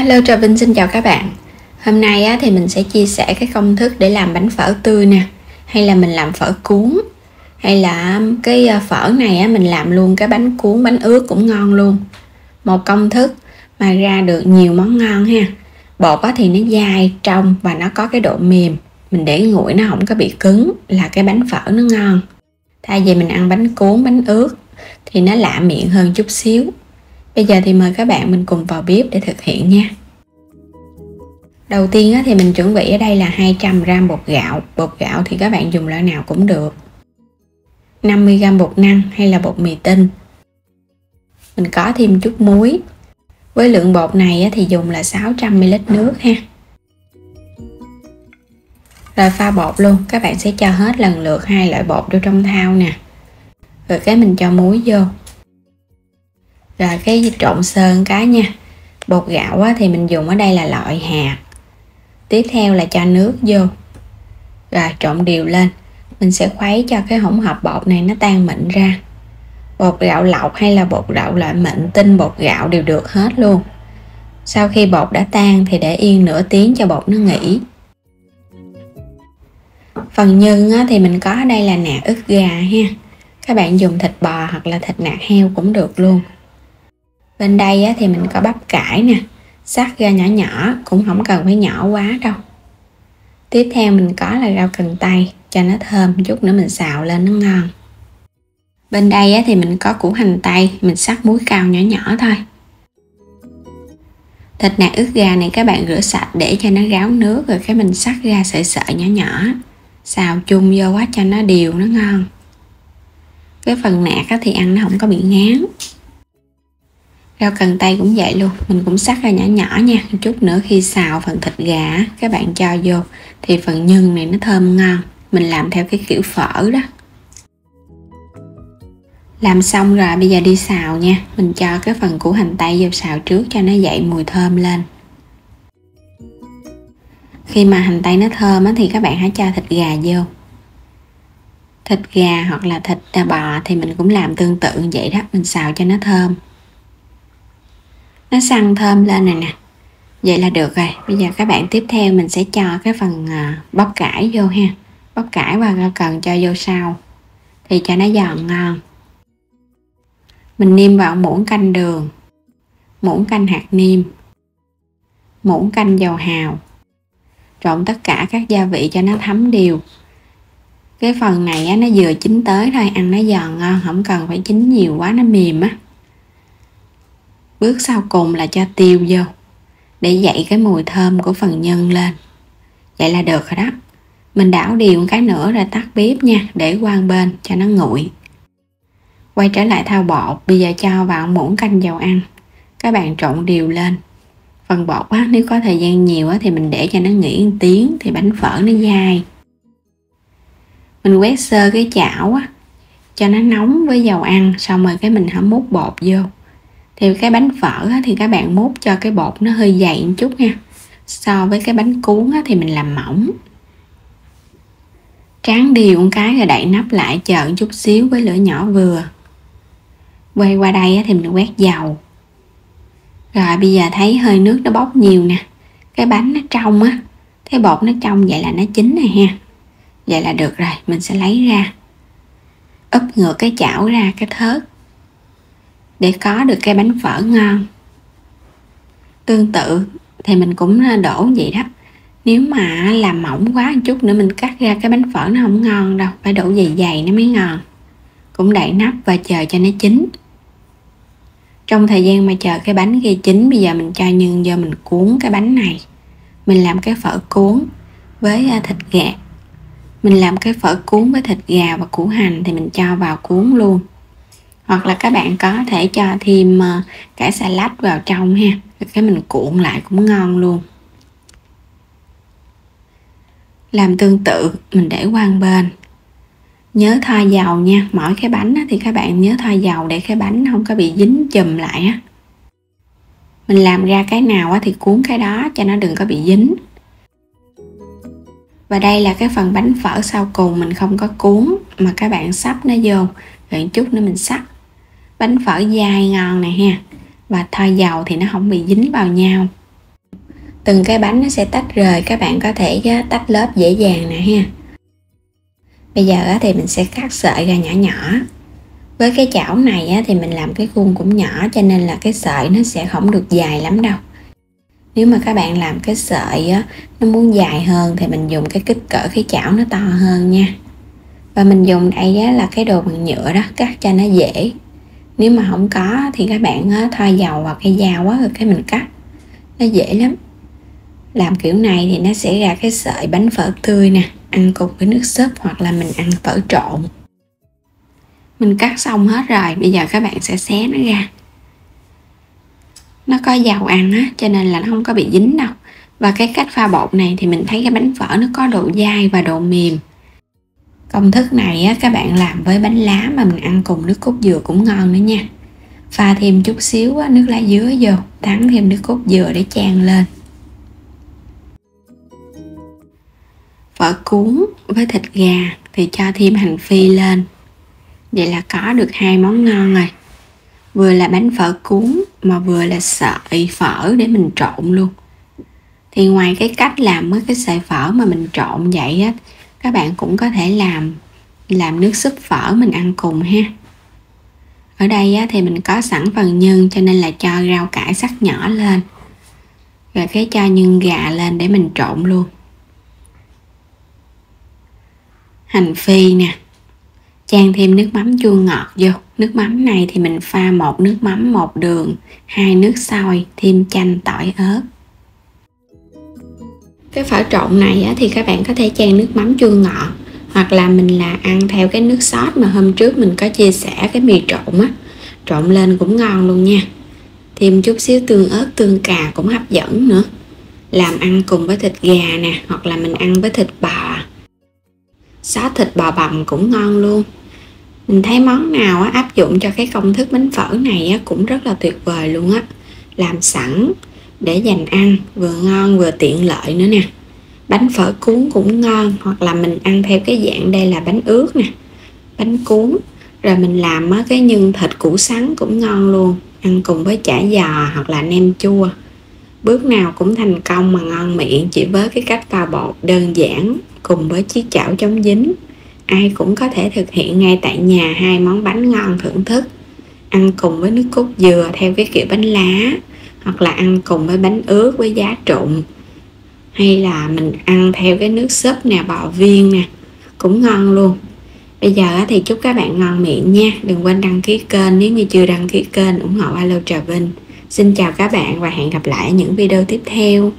Hello, Trà Vinh xin chào các bạn. Hôm nay thì mình sẽ chia sẻ cái công thức để làm bánh phở tươi nè, hay là mình làm phở cuốn, hay là cái phở này mình làm luôn cái bánh cuốn, bánh ướt cũng ngon luôn. Một công thức mà ra được nhiều món ngon ha. Bột thì nó dai trong và nó có cái độ mềm, mình để nguội nó không có bị cứng là cái bánh phở nó ngon. Thay vì mình ăn bánh cuốn, bánh ướt thì nó lạ miệng hơn chút xíu. Bây giờ thì mời các bạn mình cùng vào bếp để thực hiện nha. Đầu tiên thì mình chuẩn bị ở đây là 200g bột gạo. Bột gạo thì các bạn dùng loại nào cũng được. 50g bột năng hay là bột mì tinh. Mình có thêm chút muối. Với lượng bột này thì dùng là 600ml nước ha. Rồi pha bột luôn, các bạn sẽ cho hết lần lượt hai loại bột vô trong thau nè. Rồi cái mình cho muối vô. Rồi cái trộn sơ cái nha. Bột gạo thì mình dùng ở đây là loại hạt. Tiếp theo là cho nước vô. Rồi trộn đều lên. Mình sẽ khuấy cho cái hỗn hợp bột này nó tan mịn ra. Bột gạo lọc hay là bột gạo loại mịn, tinh bột gạo đều được hết luôn. Sau khi bột đã tan thì để yên nửa tiếng cho bột nó nghỉ. Phần nhân thì mình có ở đây là nạc ức gà ha. Các bạn dùng thịt bò hoặc là thịt nạc heo cũng được luôn. Bên đây thì mình có bắp cải nè, xắt ra nhỏ nhỏ, cũng không cần phải nhỏ quá đâu. Tiếp theo mình có là rau cần tây, cho nó thơm chút nữa mình xào lên nó ngon. Bên đây thì mình có củ hành tây, mình xắt muối cao nhỏ nhỏ thôi. Thịt nạc ức gà này các bạn rửa sạch để cho nó ráo nước, rồi cái mình xắt ra sợi sợi nhỏ nhỏ, xào chung vô quá cho nó đều, nó ngon. Cái phần nạc thì ăn nó không có bị ngán. Rau cần tây cũng vậy luôn, mình cũng xắt ra nhỏ nhỏ nha. Chút nữa khi xào phần thịt gà các bạn cho vô thì phần nhân này nó thơm ngon. Mình làm theo cái kiểu phở đó. Làm xong rồi bây giờ đi xào nha. Mình cho cái phần củ hành tây vô xào trước cho nó dậy mùi thơm lên. Khi mà hành tây nó thơm thì các bạn hãy cho thịt gà vô. Thịt gà hoặc là thịt bò thì mình cũng làm tương tự như vậy đó. Mình xào cho nó thơm. Nó săn thơm lên này nè. Vậy là được rồi. Bây giờ các bạn tiếp theo mình sẽ cho cái phần bắp cải vô ha. Bắp cải và rau cần cho vô sau thì cho nó giòn ngon. Mình nêm vào muỗng canh đường, muỗng canh hạt nêm, muỗng canh dầu hào. Trộn tất cả các gia vị cho nó thấm đều. Cái phần này nó vừa chín tới thôi, ăn nó giòn ngon, không cần phải chín nhiều quá nó mềm á. Bước sau cùng là cho tiêu vô để dậy cái mùi thơm của phần nhân lên. Vậy là được rồi đó. Mình đảo đều một cái nữa rồi tắt bếp nha, để qua bên cho nó nguội. Quay trở lại thau bột, bây giờ cho vào muỗng canh dầu ăn. Các bạn trộn đều lên. Phần bột nếu có thời gian nhiều thì mình để cho nó nghỉ 1 tiếng thì bánh phở nó dai. Mình quét sơ cái chảo cho nó nóng với dầu ăn, xong rồi cái mình hãm múc bột vô. Thì cái bánh phở thì các bạn múc cho cái bột nó hơi dày một chút nha. So với cái bánh cuốn thì mình làm mỏng. Tráng đều một cái rồi đậy nắp lại chờ một chút xíu với lửa nhỏ vừa. Quay qua đây thì mình quét dầu. Rồi bây giờ thấy hơi nước nó bốc nhiều nè. Cái bánh nó trong cái bột nó trong, vậy là nó chín này ha. Vậy là được rồi, mình sẽ lấy ra. Úp ngược cái chảo ra cái thớt để có được cái bánh phở ngon. Tương tự thì mình cũng đổ vậy đó. Nếu mà làm mỏng quá một chút nữa mình cắt ra cái bánh phở nó không ngon đâu, phải đổ dày dày nó mới ngon. Cũng đậy nắp và chờ cho nó chín. Trong thời gian mà chờ cái bánh kia chín, bây giờ mình cho nhân vô mình cuốn cái bánh này. Mình làm cái phở cuốn với thịt gà. Mình làm cái phở cuốn với thịt gà và củ hành thì mình cho vào cuốn luôn. Hoặc là các bạn có thể cho thêm cải xà lách vào trong ha. Rồi cái mình cuộn lại cũng ngon luôn. Làm tương tự mình để qua một bên. Nhớ thoa dầu nha. Mỗi cái bánh thì các bạn nhớ thoa dầu để cái bánh không có bị dính chùm lại Mình làm ra cái nào thì cuốn cái đó cho nó đừng có bị dính. Và đây là cái phần bánh phở sau cùng, mình không có cuốn mà các bạn sắp nó vô. Rồi một chút nữa mình sắp. Bánh phở dai ngon này ha. Và thoa dầu thì nó không bị dính vào nhau. Từng cái bánh nó sẽ tách rời, các bạn có thể tách lớp dễ dàng nè ha. Bây giờ thì mình sẽ cắt sợi ra nhỏ nhỏ. Với cái chảo này thì mình làm cái khuôn cũng nhỏ, cho nên là cái sợi nó sẽ không được dài lắm đâu. Nếu mà các bạn làm cái sợi nó muốn dài hơn thì mình dùng cái kích cỡ cái chảo nó to hơn nha. Và mình dùng đây là cái đồ bằng nhựa đó, cắt cho nó dễ. Nếu mà không có thì các bạn thoa dầu vào cái dao rồi cái mình cắt, nó dễ lắm. Làm kiểu này thì nó sẽ ra cái sợi bánh phở tươi nè, ăn cùng với nước súp hoặc là mình ăn phở trộn. Mình cắt xong hết rồi, bây giờ các bạn sẽ xé nó ra. Nó có dầu ăn cho nên là nó không có bị dính đâu. Và cái cách pha bột này thì mình thấy cái bánh phở nó có độ dai và độ mềm. Công thức này các bạn làm với bánh lá mà mình ăn cùng nước cốt dừa cũng ngon nữa nha. Pha thêm chút xíu nước lá dứa vô, thắng thêm nước cốt dừa để chan lên. Phở cuốn với thịt gà thì cho thêm hành phi lên. Vậy là có được 2 món ngon rồi. Vừa là bánh phở cuốn mà vừa là sợi phở để mình trộn luôn. Thì ngoài cái cách làm với cái sợi phở mà mình trộn vậy các bạn cũng có thể làm nước súp phở mình ăn cùng ha. Ở đây thì mình có sẵn phần nhân cho nên là cho rau cải sắc nhỏ lên. Rồi cái cho nhân gà lên để mình trộn luôn. Hành phi nè. Chan thêm nước mắm chua ngọt vô. Nước mắm này thì mình pha 1 nước mắm 1 đường, 2 nước sôi, thêm chanh tỏi ớt. Cái phở trộn này thì các bạn có thể chan nước mắm chua ngọt, hoặc là mình ăn theo cái nước sốt mà hôm trước mình có chia sẻ cái mì trộn trộn lên cũng ngon luôn nha. Thêm chút xíu tương ớt tương cà cũng hấp dẫn nữa. Làm ăn cùng với thịt gà nè, hoặc là mình ăn với thịt bò. Sốt thịt bò bằm cũng ngon luôn. Mình thấy món nào áp dụng cho cái công thức bánh phở này cũng rất là tuyệt vời luôn á. Làm sẵn để dành ăn, vừa ngon vừa tiện lợi nữa nè. Bánh phở cuốn cũng ngon, hoặc là mình ăn theo cái dạng đây là bánh ướt nè, bánh cuốn. Rồi mình làm cái nhân thịt củ sắn cũng ngon luôn, ăn cùng với chả giò hoặc là nem chua. Bước nào cũng thành công mà ngon miệng, chỉ với cái cách pha bột đơn giản cùng với chiếc chảo chống dính. Ai cũng có thể thực hiện ngay tại nhà 2 món bánh ngon thưởng thức. Ăn cùng với nước cốt dừa theo cái kiểu bánh lá, hoặc là ăn cùng với bánh ướt với giá trộn, hay là mình ăn theo cái nước súp nè, bò viên nè, cũng ngon luôn. Bây giờ thì chúc các bạn ngon miệng nha. Đừng quên đăng ký kênh nếu như chưa đăng ký kênh, ủng hộ Alo Trà Vinh. Xin chào các bạn và hẹn gặp lại ở những video tiếp theo.